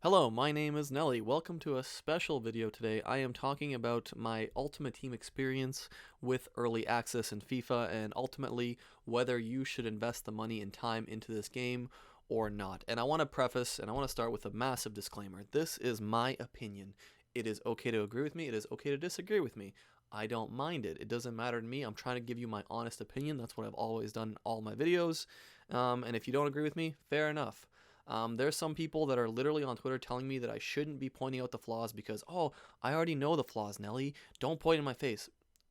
Hello, my name is Nelly. Welcome to a special video today. I am talking about my Ultimate Team experience with early access in FIFA and ultimately whether you should invest the money and time into this game or not. And I want to preface and I want to start with a massive disclaimer. This is my opinion. It is okay to agree with me. It is okay to disagree with me. I don't mind it. It doesn't matter to me. I'm trying to give you my honest opinion. That's what I've always done in all my videos. And if you don't agree with me, fair enough. There's some people that are literally on Twitter telling me that I shouldn't be pointing out the flaws because, oh, I already know the flaws, Nelly. Don't point in my face.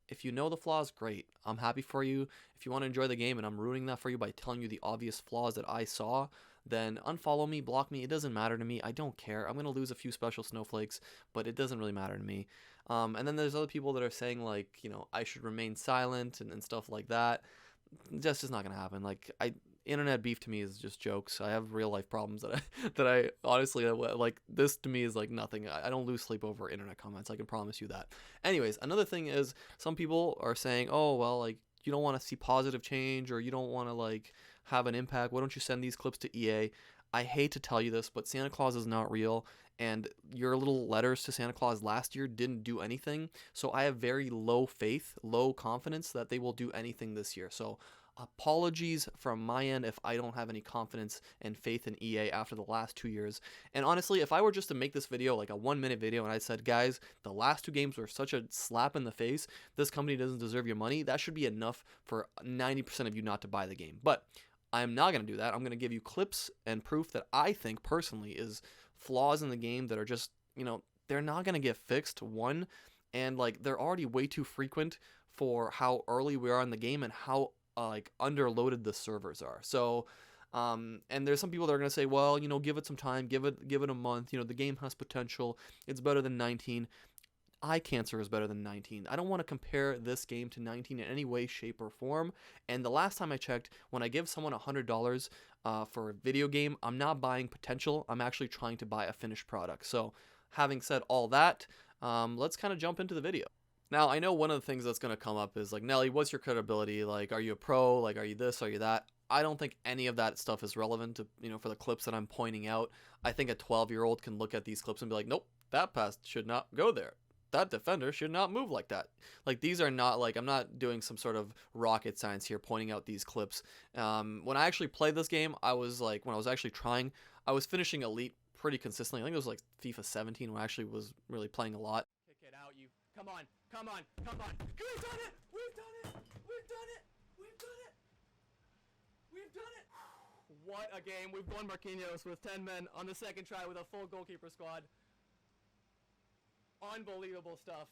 If you know the flaws, great. I'm happy for you. If you want to enjoy the game and I'm ruining that for you by telling you the obvious flaws that I saw, then unfollow me, block me. It doesn't matter to me. I don't care. I'm going to lose a few special snowflakes, but it doesn't really matter to me. And then there's other people that are saying, like, I should remain silent and stuff like that. That's just not going to happen. Internet beef to me is just jokes. I have real life problems that I honestly like. This to me is like nothing. I don't lose sleep over internet comments. I can promise you that. Anyways, another thing is some people are saying, oh well, like you don't want to see positive change or you don't want to like have an impact. Why don't you send these clips to EA? I hate to tell you this, but Santa Claus is not real, and your little letters to Santa Claus last year didn't do anything. So I have very low faith, low confidence that they will do anything this year. So apologies from my end if I don't have any confidence and faith in EA after the last 2 years. And honestly, if I were just to make this video like a 1 minute video and I said, guys, the last two games were such a slap in the face, this company doesn't deserve your money, that should be enough for 90% of you not to buy the game. But I'm not going to do that. I'm going to give you clips and proof that I think personally is flaws in the game that are just, they're not going to get fixed, one, and like they're already way too frequent for how early we are in the game and how underloaded the servers are. So and there's some people that are going to say, well, give it some time, give it a month, the game has potential, it's better than 19. Eye cancer is better than 19. I don't want to compare this game to 19 in any way, shape, or form. And the last time I checked, when I give someone $100 for a video game, I'm not buying potential. I'm actually trying to buy a finished product. So having said all that, let's kind of jump into the video. Now, I know one of the things that's going to come up is like, Nelly, what's your credibility? Like, are you a pro? Like, are you this? Are you that? I don't think any of that stuff is relevant to, for the clips that I'm pointing out. I think a 12-year-old can look at these clips and be like, nope, that pass should not go there. That defender should not move like that. Like, these are not like, I'm not doing some sort of rocket science here pointing out these clips. When I actually played this game, I was like, when I was actually trying, I was finishing elite pretty consistently. I think it was like FIFA 17 when I actually was really playing a lot. Kick it out, you. Come on, come on, come on. We've done it! We've done it! We've done it! We've done it! We've done it! What a game. We've won Marquinhos with 10 men on the second try with a full goalkeeper squad. Unbelievable stuff.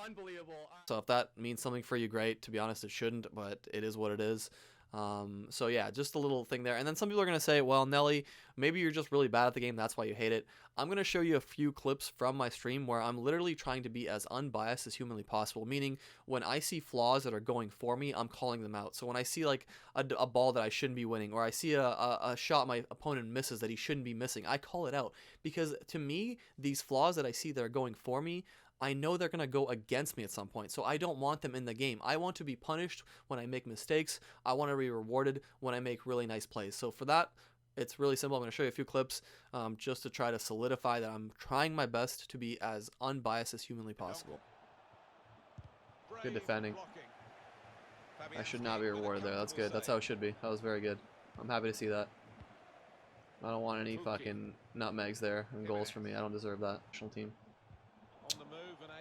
Unbelievable. So if that means something for you, great. To be honest, it shouldn't, but it is what it is. So yeah, just a little thing there. And then some people are going to say, well, Nelly, maybe you're just really bad at the game. That's why you hate it. I'm going to show you a few clips from my stream where I'm literally trying to be as unbiased as humanly possible. Meaning when I see flaws that are going for me, I'm calling them out. So when I see like a ball that I shouldn't be winning, or I see a shot my opponent misses that he shouldn't be missing, I call it out. Because to me, these flaws that I see that are going for me, I know they're going to go against me at some point, so I don't want them in the game. I want to be punished when I make mistakes. I want to be rewarded when I make really nice plays. So for that, it's really simple. I'm going to show you a few clips just to try to solidify that I'm trying my best to be as unbiased as humanly possible. Good defending. I should not be rewarded there. That's good. That's how it should be. That was very good. I'm happy to see that. I don't want any fucking nutmegs there and goals for me. I don't deserve that. National team.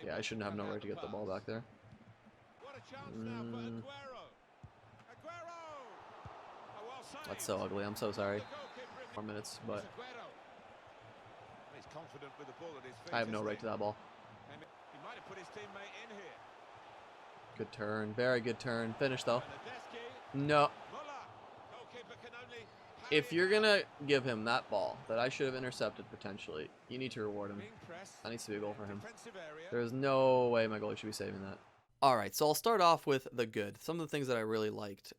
Yeah, I shouldn't have no right to get the ball back there. That's so ugly. I'm so sorry. 4 minutes, but I have no right to that ball. Good turn. Very good turn. Finish, though. No. If you're going to give him that ball that I should have intercepted potentially, you need to reward him. That needs to be a goal for him. There's no way my goalie should be saving that. Alright, so I'll start off with the good. Some of the things that I really liked.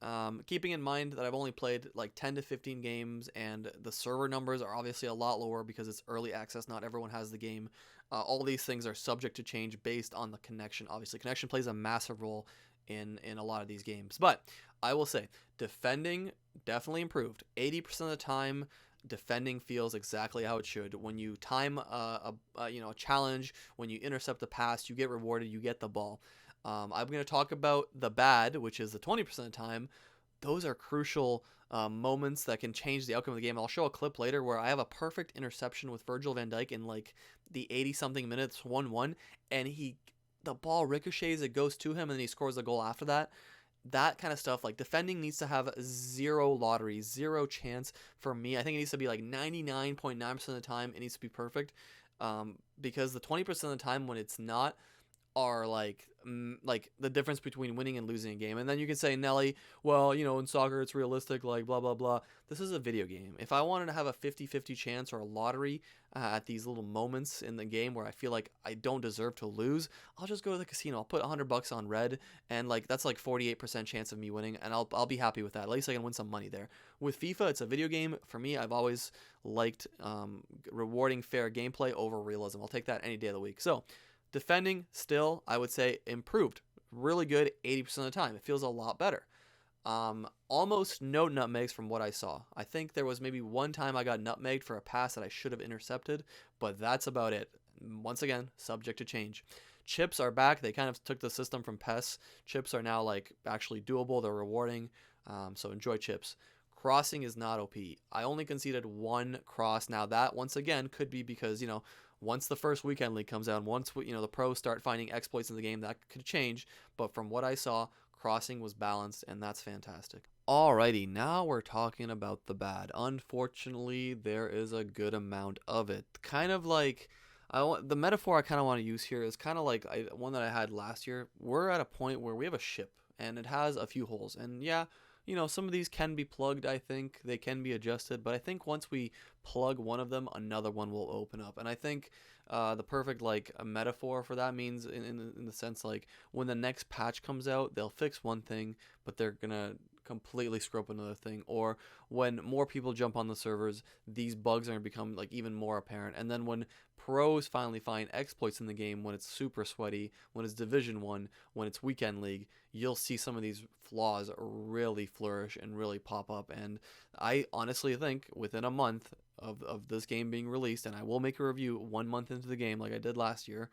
Keeping in mind that I've only played like 10 to 15 games and the server numbers are obviously a lot lower because it's early access. Not everyone has the game. All these things are subject to change based on the connection. Obviously, connection plays a massive role in a lot of these games. But I will say, defending definitely improved. 80% of the time, defending feels exactly how it should. When you time a challenge, when you intercept a pass, you get rewarded, you get the ball. I'm going to talk about the bad, which is the 20% of the time. Those are crucial moments that can change the outcome of the game. I'll show a clip later where I have a perfect interception with Virgil van Dijk in like the 80 something minutes, 1-1, and the ball ricochets, it goes to him, and then he scores a goal after that. That kind of stuff, like defending needs to have zero lottery, zero chance for me. I think it needs to be like 99.9% of the time it needs to be perfect, because the 20% of the time when it's not are like the difference between winning and losing a game. And then you can say, Nelly, well, in soccer it's realistic, like blah blah blah. This is a video game. If I wanted to have a 50-50 chance or a lottery at these little moments in the game where I feel like I don't deserve to lose, I'll just go to the casino. I'll put $100 on red, and like that's like 48% chance of me winning, and I'll be happy with that. At least I can win some money there. With FIFA, it's a video game. For me, I've always liked rewarding fair gameplay over realism. I'll take that any day of the week. So defending, still, I would say improved. Really good 80% of the time. It feels a lot better. Almost no nutmegs from what I saw. I think there was maybe one time I got nutmegged for a pass that I should have intercepted, but that's about it. Once again, subject to change. Chips are back. They kind of took the system from PES. Chips are now like actually doable. They're rewarding. So enjoy chips. Crossing is not OP. I only conceded one cross. Now that, once again, could be because, once the first weekend league comes out, once the pros start finding exploits in the game, that could change. But from what I saw, crossing was balanced, and that's fantastic. Alrighty, now we're talking about the bad. Unfortunately, there is a good amount of it. Kind of like, the metaphor I kind of want to use here is kind of like one that I had last year. We're at a point where we have a ship, and it has a few holes. And yeah, some of these can be plugged, I think. They can be adjusted, but I think once we plug one of them, another one will open up. And I think the perfect, like, a metaphor for that means in the sense, like, when the next patch comes out, they'll fix one thing, but they're going to completely screw up another thing. Or when more people jump on the servers, these bugs are going to become, like, even more apparent. And then when pros finally find exploits in the game, when it's super sweaty, when it's Division 1, when it's Weekend League, you'll see some of these flaws really flourish and really pop up. And I honestly think within a month of this game being released, and I will make a review 1 month into the game like I did last year,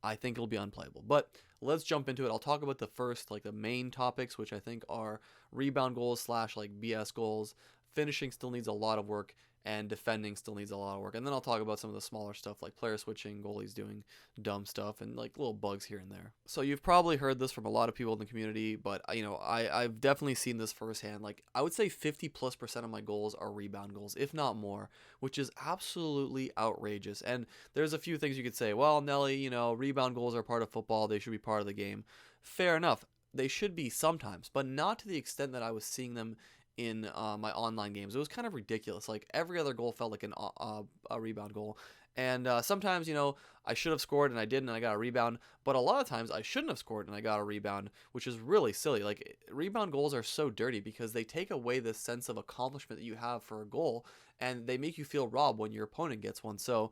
I think it'll be unplayable. But let's jump into it. I'll talk about the first, like the main topics, which I think are rebound goals / like BS goals. Finishing still needs a lot of work, and defending still needs a lot of work. And then I'll talk about some of the smaller stuff like player switching, goalies doing dumb stuff, and like little bugs here and there. So you've probably heard this from a lot of people in the community, but I've definitely seen this firsthand. Like I would say 50+% of my goals are rebound goals, if not more, which is absolutely outrageous. And there's a few things you could say, well, Nelly, rebound goals are part of football. They should be part of the game. Fair enough. They should be sometimes, but not to the extent that I was seeing them in my online games. It was kind of ridiculous. Like every other goal felt like a rebound goal. And sometimes, I should have scored and I didn't and I got a rebound. But a lot of times I shouldn't have scored and I got a rebound, which is really silly. Like rebound goals are so dirty because they take away this sense of accomplishment that you have for a goal, and they make you feel robbed when your opponent gets one. So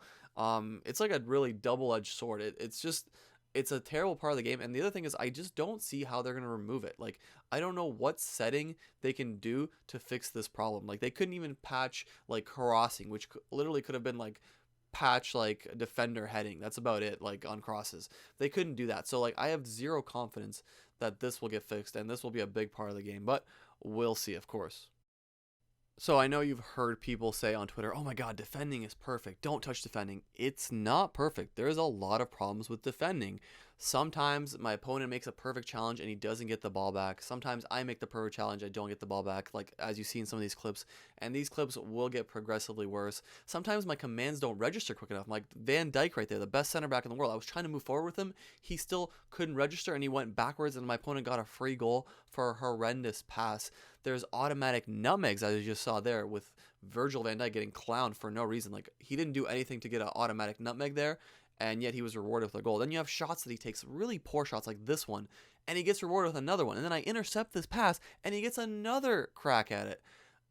it's like a really double-edged sword. It's a terrible part of the game. And the other thing is I just don't see how they're going to remove it. Like, I don't know what setting they can do to fix this problem. Like, they couldn't even patch, like, crossing, which literally could have been, like, patch, like, defender heading. That's about it, like, on crosses. They couldn't do that. So, like, I have zero confidence that this will get fixed, and this will be a big part of the game. But we'll see, of course. So I know you've heard people say on Twitter, oh my god, defending is perfect. Don't touch defending. It's not perfect. There's a lot of problems with defending. Sometimes my opponent makes a perfect challenge and he doesn't get the ball back. Sometimes I make the perfect challenge, I don't get the ball back, like as you see in some of these clips. And these clips will get progressively worse. Sometimes my commands don't register quick enough. Like Van Dijk right there, the best center back in the world. I was trying to move forward with him. He still couldn't register and he went backwards, and my opponent got a free goal for a horrendous pass. There's automatic nutmegs, as you just saw there, with Virgil van Dijk getting clowned for no reason. Like, he didn't do anything to get an automatic nutmeg there, and yet he was rewarded with a goal. Then you have shots that he takes, really poor shots like this one, and he gets rewarded with another one. And then I intercept this pass, and he gets another crack at it.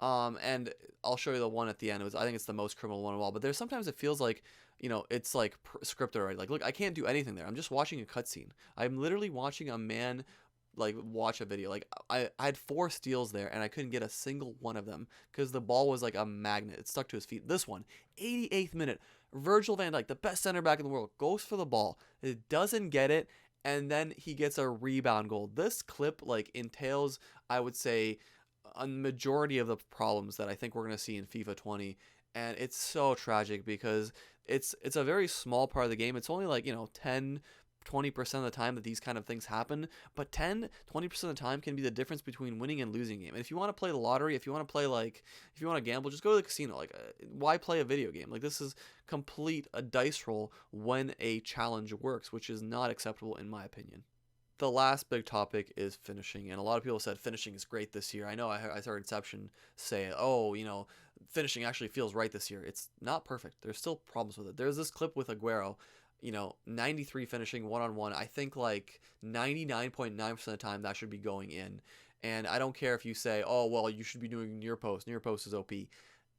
And I'll show you the one at the end. I think it's the most criminal one of all. But there's sometimes it feels like, it's like scripted already. Like, look, I can't do anything there. I'm just watching a cutscene. I'm literally watching a man like watch a video. Like I had 4 steals there and I couldn't get a single one of them because the ball was like a magnet. It stuck to his feet. This one, 88th minute, Virgil van Dijk, the best center back in the world, goes for the ball. It doesn't get it, and then he gets a rebound goal. This clip like entails, I would say, a majority of the problems that I think we're going to see in FIFA 20, and it's so tragic because it's a very small part of the game. It's only like, 10-20% of the time that these kind of things happen, but 10-20% of the time can be the difference between winning and losing a game. And if you want to play the lottery, if you want to play like, if you want to gamble, just go to the casino. Like, why play a video game? Like, this is complete a dice roll when a challenge works, which is not acceptable in my opinion. The last big topic is finishing, and a lot of people said finishing is great this year. I know I heard Inception say, oh, finishing actually feels right this year. It's not perfect. There's still problems with it. There's this clip with Aguero, 93 finishing one-on-one. I think like 99.9% of the time that should be going in. And I don't care if you say, oh, well, you should be doing near post. Near post is OP.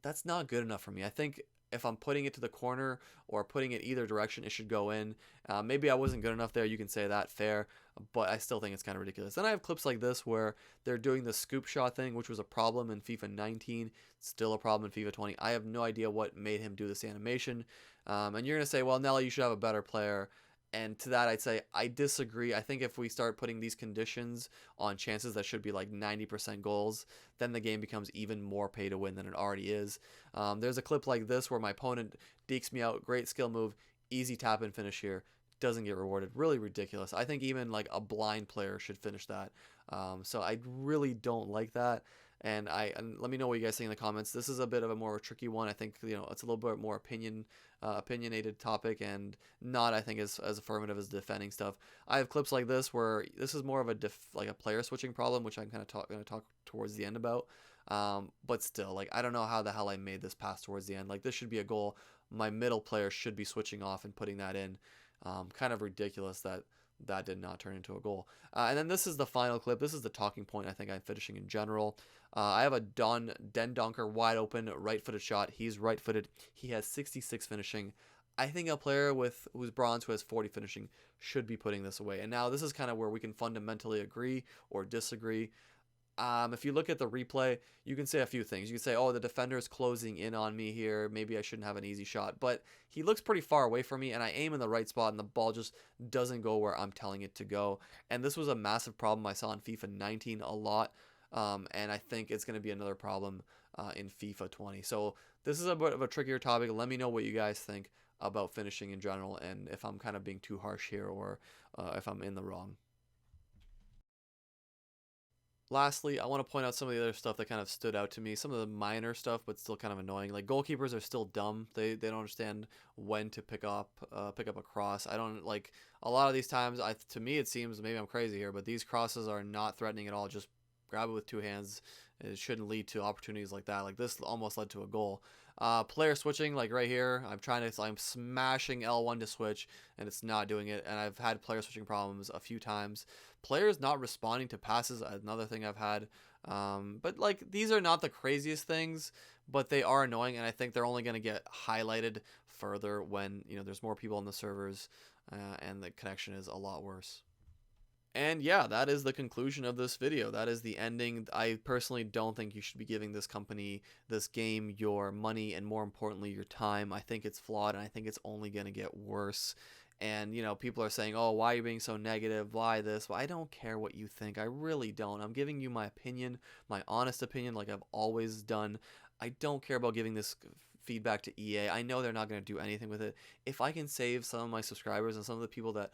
That's not good enough for me. I think if I'm putting it to the corner or putting it either direction, it should go in. Maybe I wasn't good enough there. You can say that, fair. But I still think it's kind of ridiculous. Then I have clips like this where they're doing the scoop shot thing, which was a problem in FIFA 19. Still a problem in FIFA 20. I have no idea what made him do this animation. And you're going to say, well, Nelly, you should have a better player. And to that, I'd say I disagree. I think if we start putting these conditions on chances that should be like 90% goals, then the game becomes even more pay to win than it already is. There's a clip like this where my opponent dekes me out. Great skill move. Easy tap and finish here. Doesn't get rewarded. Really ridiculous. I think even like a blind player should finish that. So I really don't like that. And let me know what you guys think in the comments. This is a bit of a more tricky one. I think it's a little bit more opinionated topic, and not, I think, as affirmative as defending stuff. I have clips like this where this is more of a player switching problem, which I'm kind of going to talk towards the end about. But still, like, I don't know how the hell I made this pass towards the end. Like, this should be a goal. My middle player should be switching off and putting that in. Kind of ridiculous that did not turn into a goal. And then this is the final clip. This is the talking point I think I'm finishing in general. I have a Den Donker wide open right-footed shot. He's right-footed. He has 66 finishing. I think a player who's bronze who has 40 finishing should be putting this away. And now this is kind of where we can fundamentally agree or disagree. If you look at the replay, you can say a few things. You can say, oh, the defender is closing in on me here. Maybe I shouldn't have an easy shot. But he looks pretty far away from me, and I aim in the right spot, and the ball just doesn't go where I'm telling it to go. And this was a massive problem I saw in FIFA 19 a lot, and I think it's going to be another problem in FIFA 20. So this is a bit of a trickier topic. Let me know what you guys think about finishing in general, and if I'm kind of being too harsh here, or if I'm in the wrong. Lastly, I want to point out some of the other stuff that kind of stood out to me. Some of the minor stuff, but still kind of annoying. Like, goalkeepers are still dumb. They don't understand when to pick up a cross. I don't like a lot of these times. To me, it seems, maybe I'm crazy here, but these crosses are not threatening at all. Just grab it with 2 hands. It shouldn't lead to opportunities like that. Like, this almost led to a goal. Player switching, like right here, I'm smashing L1 to switch, and it's not doing it. And I've had player switching problems a few times. Players not responding to passes, another thing I've had. But like, these are not the craziest things, but they are annoying, and I think they're only going to get highlighted further when there's more people on the servers, and the connection is a lot worse. And yeah, that is the conclusion of this video. That is the ending. I personally don't think you should be giving this company, this game, your money, and more importantly, your time. I think it's flawed, and I think it's only going to get worse. And, people are saying, oh, why are you being so negative? Why this? Well, I don't care what you think. I really don't. I'm giving you my opinion, my honest opinion, like I've always done. I don't care about giving this feedback to EA. I know they're not going to do anything with it. If I can save some of my subscribers and some of the people that,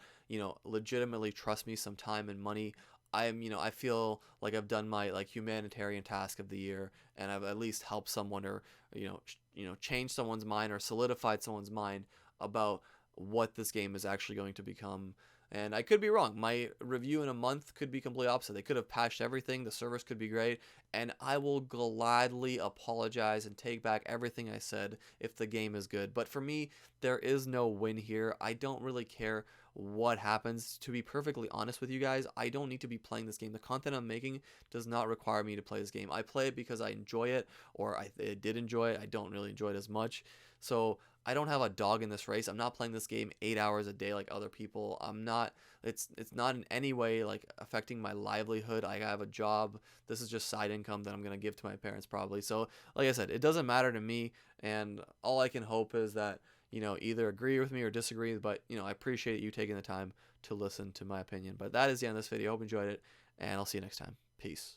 legitimately trust me some time and money, I feel like I've done my humanitarian task of the year, and I've at least helped someone, or changed someone's mind or solidified someone's mind about what this game is actually going to become. And I could be wrong. My review in a month could be completely opposite. They could have patched everything. The servers could be great. And I will gladly apologize and take back everything I said if the game is good. But for me, there is no win here. I don't really care what happens. To be perfectly honest with you guys, I don't need to be playing this game. The content I'm making does not require me to play this game. I play it because I enjoy it, or I did enjoy it. I don't really enjoy it as much. So I don't have a dog in this race. I'm not playing this game 8 hours a day like other people. I'm not. It's not in any way like affecting my livelihood. I have a job. This is just side income that I'm gonna give to my parents probably. So like I said, it doesn't matter to me, and all I can hope is that either agree with me or disagree. But I appreciate you taking the time to listen to my opinion. But that is the end of this video. Hope you enjoyed it, and I'll see you next time. Peace.